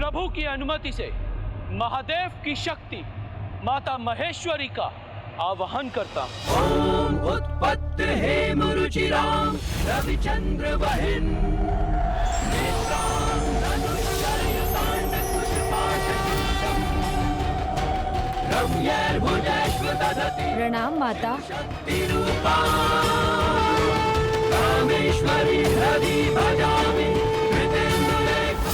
प्रभु की अनुमति से महादेव की शक्ति माता महेश्वरी का आवाहन करता हूँ। ओम उत्पत्ति हेम रुचिराम रविचंद्र वहिन नेत्रां धनुश्चर्यताण्डकुशपाशकुशम् रम्यैर्भुजैश्वदधति प्रणाम माता। शक्तिरूपा कामेश्वरी हरि भजामि कृतेन्दुलेखा।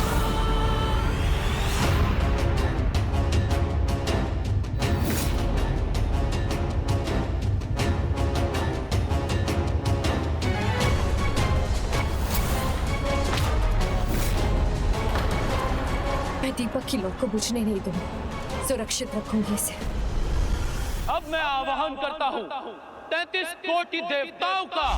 मैं दीपक की लौ को बुझने नहीं दूंगी, सुरक्षित रखूंगी इसे। अब मैं आवाहन करता हूँ 33 कोटि देवताओं का,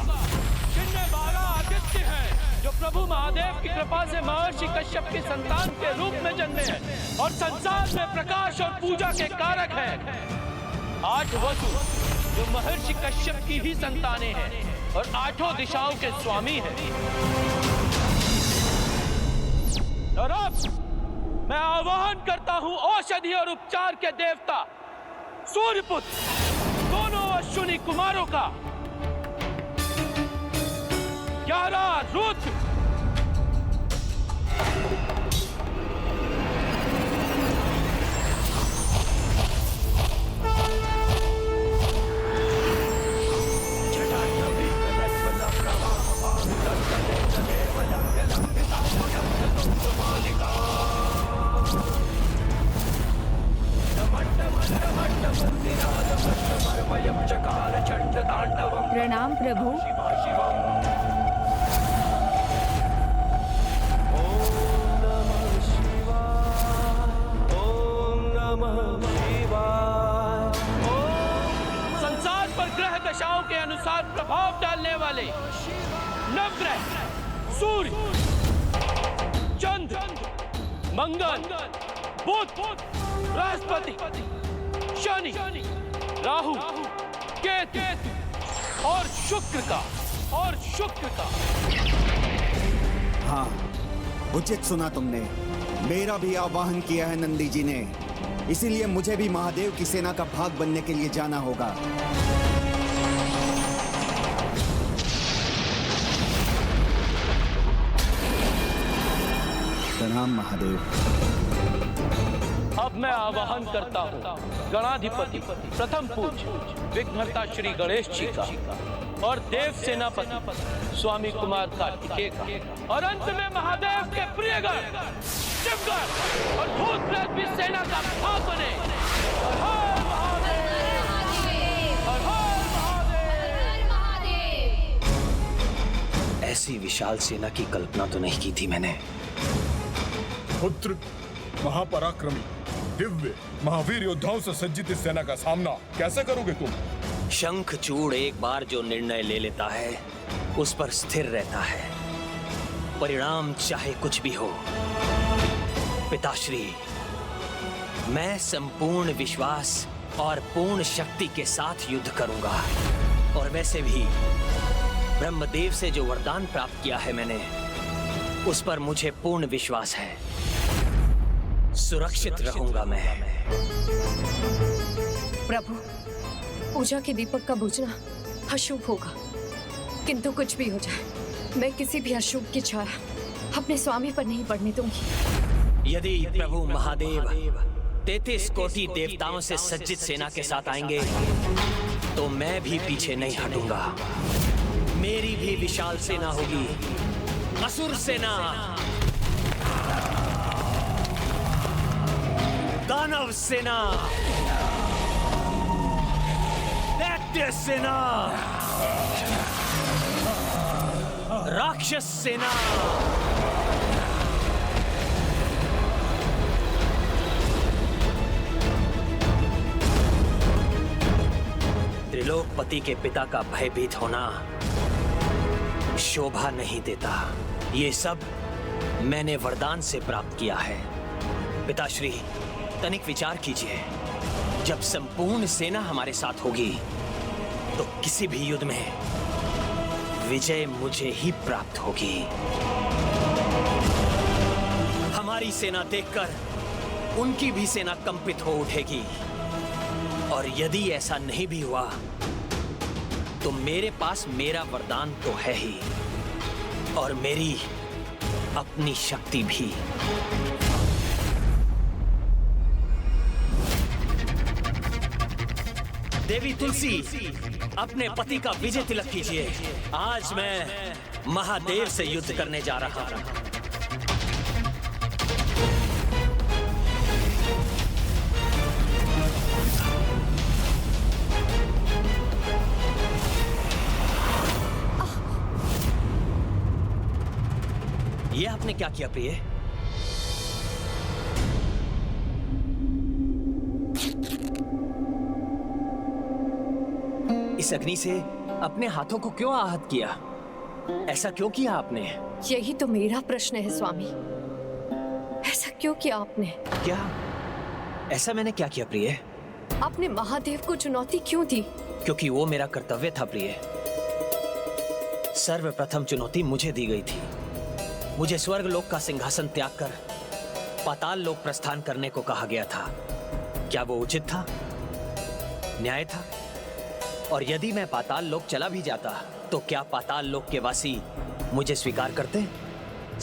जिनमें 12 आदित्य हैं जो प्रभु महादेव की कृपा से महर्षि कश्यप की संतान के रूप में जन्मे हैं और संसार में प्रकाश और पूजा के कारक हैं। 8 वसु जो महर्षि कश्यप की ही संतानें हैं और 8 दिशाओं के स्वामी हैं। और अब मैं आवाहन करता हूँ औषधि और उपचार के देवता सूर्यपुत्र दोनों अश्विनी कुमारों का, 11 रुद्र, प्रणाम प्रभु। संसार पर ग्रह दशाओं के अनुसार प्रभाव डालने वाले नवग्रह सूर्य, चंद्र, मंगल, बुध, बृहस्पति, शनि, राहु, केतु और शुक्र का। हाँ, उचित सुना तुमने। मेरा भी आवाहन किया है नंदी जी ने, इसीलिए मुझे भी महादेव की सेना का भाग बनने के लिए जाना होगा। प्रणाम महादेव। अब मैं आवाहन करता हूँ गणाधिपति प्रथम पूज्य विघ्नहर्ता श्री गणेश जी का और देव सेनापति स्वामी कुमार कार्तिकेय का, और अंत में महादेव के प्रियगण शिवगण और भूत प्रेत भी सेना का भाग बने। हर हर महादेव, हर हर महादेव। ऐसी विशाल सेना की कल्पना तो नहीं की थी मैंने। पुत्र महापराक्रमी दिव्य महावीर योद्धाओं से सज्जित इस सेना का सामना कैसे करोगे तुम? शंखचूड़ एक बार जो निर्णय ले लेता है उस पर स्थिर रहता है, परिणाम चाहे कुछ भी हो। पिताश्री, मैं संपूर्ण विश्वास और पूर्ण शक्ति के साथ युद्ध करूंगा। और वैसे भी ब्रह्मदेव से जो वरदान प्राप्त किया है मैंने, उस पर मुझे पूर्ण विश्वास है। सुरक्षित रहूंगा मैं। प्रभु, पूजा के दीपक का बुझना अशुभ होगा, किंतु कुछ भी हो जाए मैं किसी भी अशुभ की छाया अपने स्वामी पर नहीं पड़ने दूंगी। यदि प्रभु महादेव 33 कोटि देवताओं से सज्जित सेना के साथ आएंगे तो मैं भी पीछे नहीं हटूंगा। मेरी भी विशाल सेना होगी, असुर सेना, दानव सेना, दैत्य सेना, राक्षस सेना। त्रिलोकपति के पिता का भयभीत होना शोभा नहीं देता। ये सब मैंने वरदान से प्राप्त किया है। पिताश्री, तनिक विचार कीजिए, जब संपूर्ण सेना हमारे साथ होगी तो किसी भी युद्ध में विजय मुझे ही प्राप्त होगी। हमारी बड़ी सेना देखकर उनकी भी सेना कंपित हो उठेगी। और यदि ऐसा नहीं भी हुआ तो मेरे पास मेरा वरदान तो है ही, और मेरी अपनी शक्ति भी। देवी तुलसी, अपने पति का विजय तिलक कीजिए। आज मैं महादेव से युद्ध करने जा रहा हूं। ये आपने क्या किया प्रिय? इस अग्नि से अपने हाथों को क्यों आहत किया? ऐसा क्यों किया आपने? यही तो मेरा प्रश्न है स्वामी। ऐसा क्यों किया आपने? क्या ऐसा मैंने क्या किया प्रिय? आपने महादेव को चुनौती क्यों दी? क्योंकि वो मेरा कर्तव्य था प्रिय। सर्वप्रथम चुनौती मुझे दी गई थी। मुझे स्वर्ग लोक का सिंहासन त्याग कर पाताल लोक प्रस्थान करने को कहा गया था। क्या वो उचित था? न्याय था? और यदि मैं पाताल लोक चला भी जाता तो क्या पाताल लोक के वासी मुझे स्वीकार करते,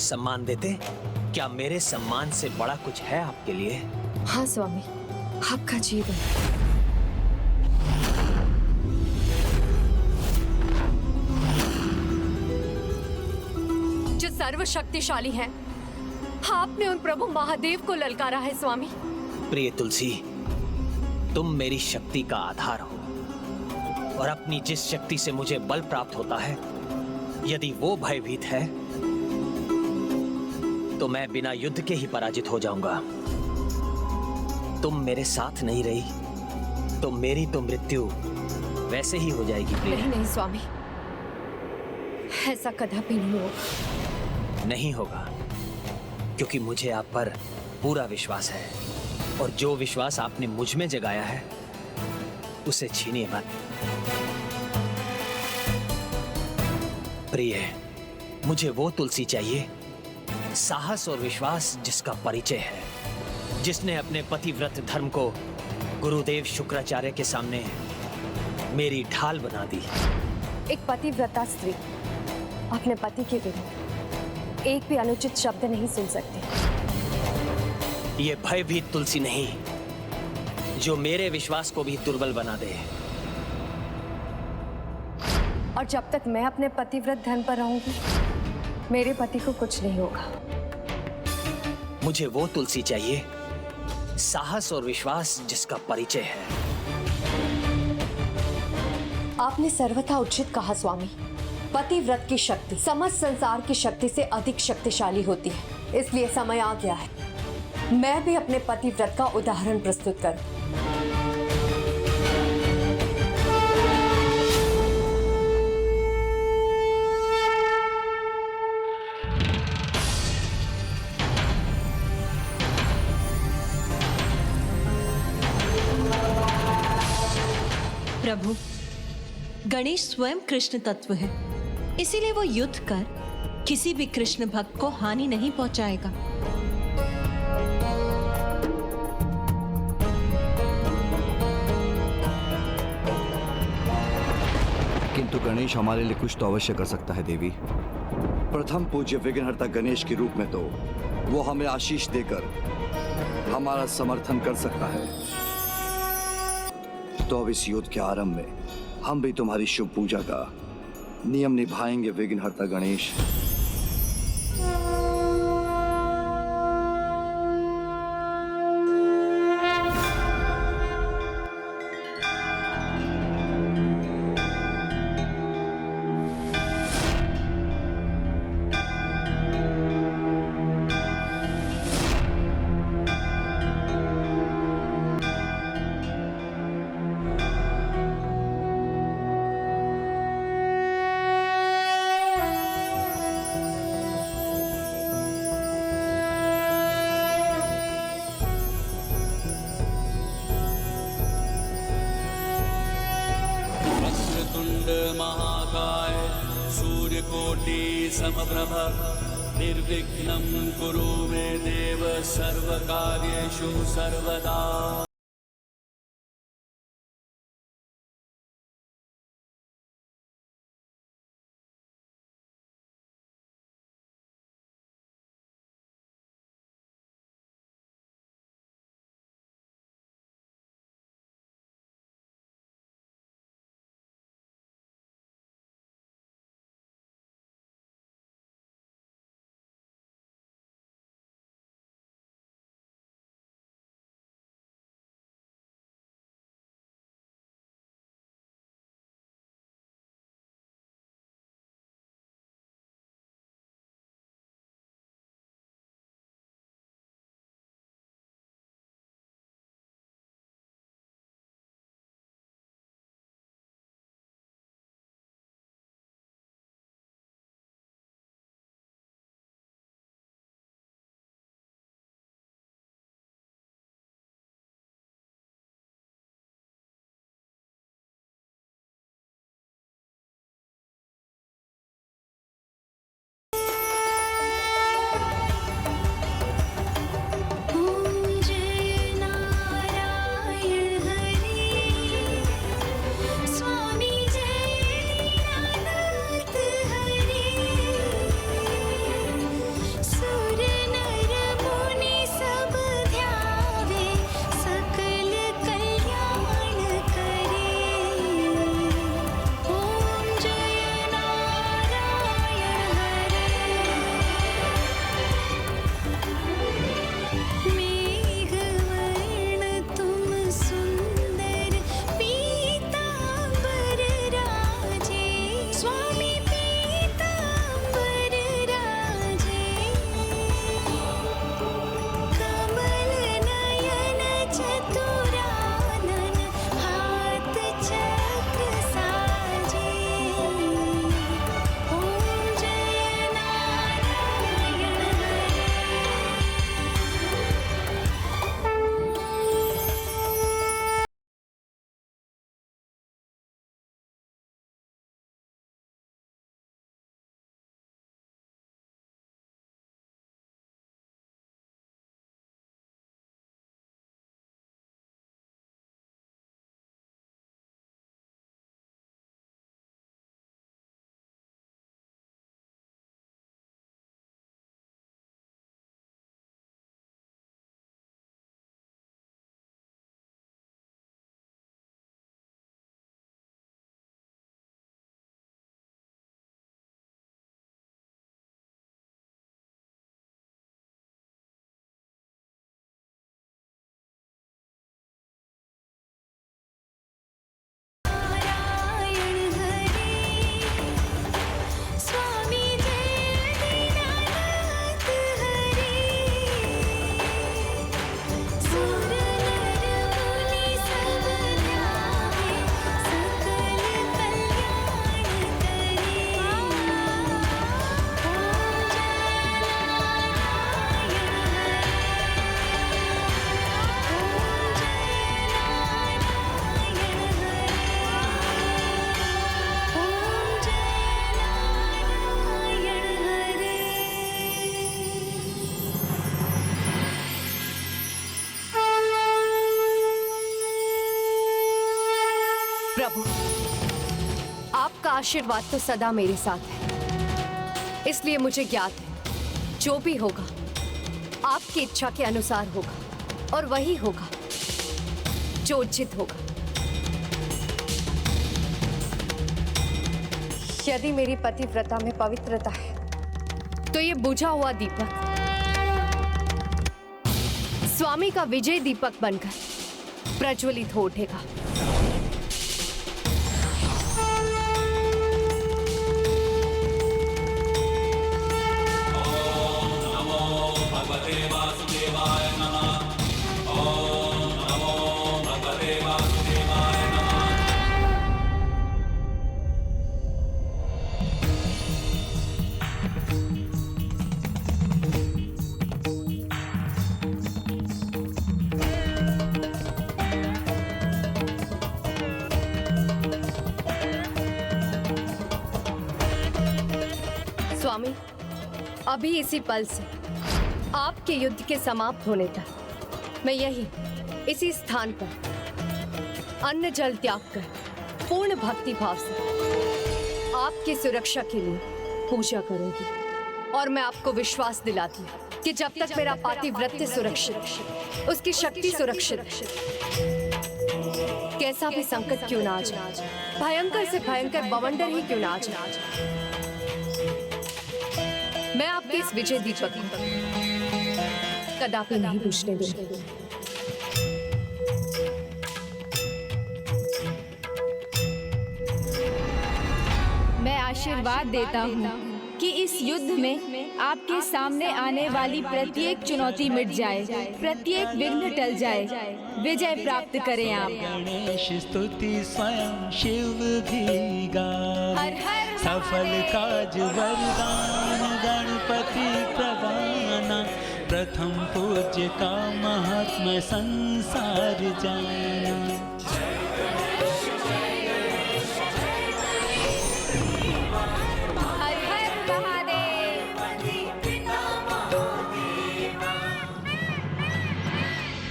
सम्मान देते? क्या मेरे सम्मान से बड़ा कुछ है आपके लिए? हाँ स्वामी, आपका जीवन। जो सर्वशक्तिशाली है, आपने उन प्रभु महादेव को ललकारा है स्वामी। प्रिय तुलसी, तुम मेरी शक्ति का आधार हो, और अपनी जिस शक्ति से मुझे बल प्राप्त होता है, यदि वो भयभीत है तो मैं बिना युद्ध के ही पराजित हो जाऊंगा। तुम मेरे साथ नहीं रही तो मेरी तो मृत्यु वैसे ही हो जाएगी प्रिय। नहीं नहीं स्वामी, ऐसा कदापि नहीं होगा। नहीं होगा, क्योंकि मुझे आप पर पूरा विश्वास है, और जो विश्वास आपने मुझ में जगाया है उसे छीनिए मत। प्रिय, मुझे वो तुलसी चाहिए, साहस और विश्वास जिसका परिचय है, जिसने अपने पतिव्रत धर्म को गुरुदेव शुक्राचार्य के सामने मेरी ढाल बना दी। एक पतिव्रता स्त्री अपने पति के विरुद्ध एक भी अनुचित शब्द नहीं सुन सकती। ये भयभीत तुलसी नहीं, जो मेरे विश्वास को भी दुर्बल बना दे। और जब तक मैं अपने पतिव्रत धर्म पर रहूंगी, मेरे पति को कुछ नहीं होगा। मुझे वो तुलसी चाहिए, साहस और विश्वास जिसका परिचय है। आपने सर्वथा उचित कहा स्वामी। पतिव्रत की शक्ति समस्त संसार की शक्ति से अधिक शक्तिशाली होती है। इसलिए समय आ गया है मैं भी अपने पतिव्रत का उदाहरण प्रस्तुत करूं। प्रभु, गणेश स्वयं कृष्ण तत्व है, इसीलिए वो युद्ध कर किसी भी कृष्ण भक्त को हानि नहीं पहुंचाएगा। किंतु गणेश हमारे लिए कुछ तो अवश्य कर सकता है देवी। प्रथम पूज्य विघ्नहर्ता गणेश के रूप में तो वो हमें आशीष देकर हमारा समर्थन कर सकता है। तो अब इस युद्ध के आरंभ में हम भी तुम्हारी शुभ पूजा का नियम निभाएंगे विघ्नहर्ता गणेश। महाकाय सूर्यकोटि समप्रभ निर्विघ्नं कुरु मे देव सर्वकार्येषु सर्वदा। प्रभु, आपका आशीर्वाद तो सदा मेरे साथ है, इसलिए मुझे ज्ञात है जो भी होगा आपकी इच्छा के अनुसार होगा और वही होगा जो उचित होगा। यदि मेरी पतिव्रता में पवित्रता है तो ये बुझा हुआ दीपक स्वामी का विजय दीपक बनकर प्रज्वलित हो उठेगा। अभी इसी पल से आपके युद्ध के समाप्त होने तक मैं यही इसी स्थान पर अन्न जल त्याग कर पूर्ण भक्ति भाव से आपकी सुरक्षा के लिए पूजा करूंगी। और मैं आपको विश्वास दिलाती हूँ कि जब तक मेरा पातिव्रत्य सुरक्षित, उसकी शक्ति सुरक्षित, कैसा भी संकट क्यों ना आ जाए, भयंकर से भयंकर बवंडर ही क्यों ना आ जाए, मैं आपके इस विजय दीपक को कदापि नहीं बुझने दूंगी। मैं आशीर्वाद देता हूँ कि इस युद्ध में आपके सामने आने वाली प्रत्येक चुनौती मिट जाए, प्रत्येक विघ्न टल जाए, विजय प्राप्त करें आप। गणेश स्तुति स्वयं शिव भी गाए, सफल काज वरदान गणपति प्रवाना, प्रथम पूज्य का महात्मा संसार जाना।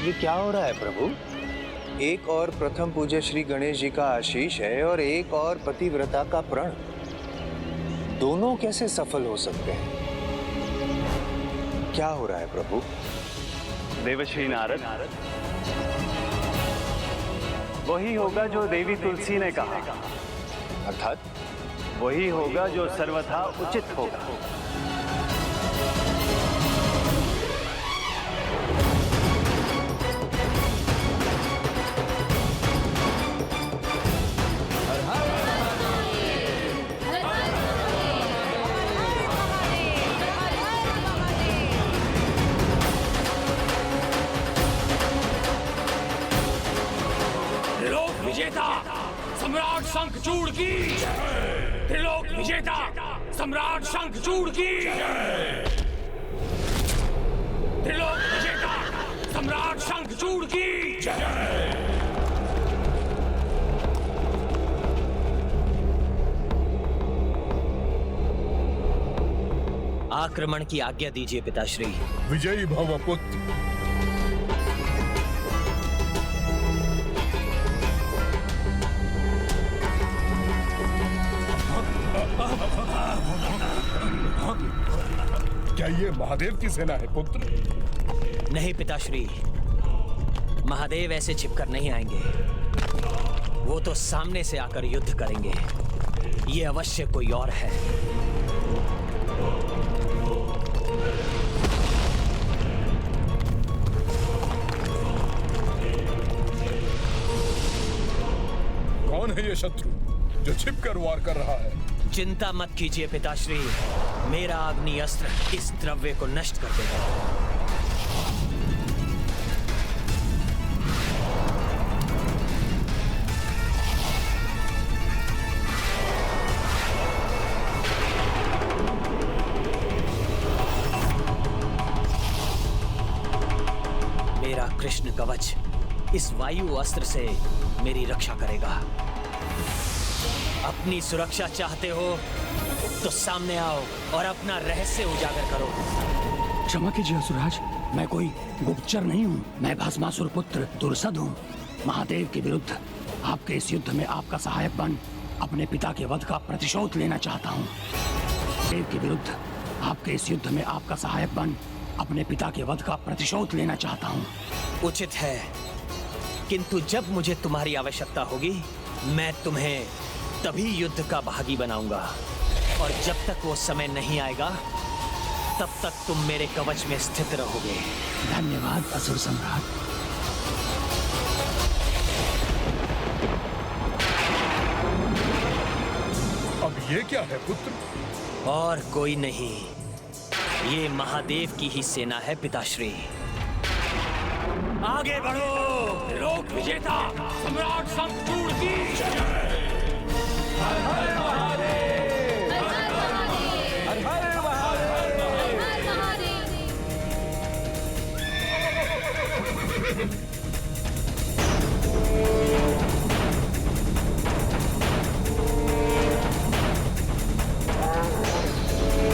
ये क्या हो रहा है प्रभु? एक और प्रथम पूज्य श्री गणेश जी का आशीष है और एक और पतिव्रता का प्रण। दोनों कैसे सफल हो सकते हैं? क्या हो रहा है प्रभु? देवश्री नारद, वही होगा जो देवी तुलसी ने कहा। अर्थात वही होगा जो सर्वथा उचित होगा। विजेता सम्राट शंखचूड़ की, त्रिलोक विजेता सम्राट शंखचूड़ की, त्रिलोक विजेता सम्राट शंखचूड़ की। आक्रमण की आज्ञा दीजिए पिताश्री। विजयी भव पुत्र। क्या ये महादेव की सेना है पुत्र? नहीं पिताश्री, महादेव ऐसे छिपकर नहीं आएंगे। वो तो सामने से आकर युद्ध करेंगे। ये अवश्य कोई और है। कौन है ये शत्रु जो छिपकर वार कर रहा है? चिंता मत कीजिए पिताश्री, मेरा अग्नि अस्त्र इस द्रव्य को नष्ट कर देगा। मेरा कृष्ण कवच इस वायु अस्त्र से मेरी रक्षा करेगा। अपनी सुरक्षा चाहते हो तो सामने आओ और अपना रहस्य उजागर करो। क्षमा कीजिए असुरराज, मैं कोई गुप्तचर नहीं हूँ। मैं भस्मासुर पुत्र दुर्सद हूँ। महादेव के विरुद्ध आपके इस युद्ध में आपका सहायक बन अपने पिता के वध का प्रतिशोध लेना चाहता हूँ। देव के विरुद्ध आपके इस युद्ध में आपका सहायक बन अपने पिता के वध का प्रतिशोध लेना चाहता हूँ। उचित है, किंतु जब मुझे तुम्हारी आवश्यकता होगी मैं तुम्हें तभी युद्ध का भागी बनाऊंगा, और जब तक वो समय नहीं आएगा तब तक तुम मेरे कवच में स्थित रहोगे। धन्यवाद असुर सम्राट। अब ये क्या है पुत्र? और कोई नहीं, ये महादेव की ही सेना है पिताश्री। आगे बढ़ो, लोक विजेता सम्राट शंखचूड़ की। हर हर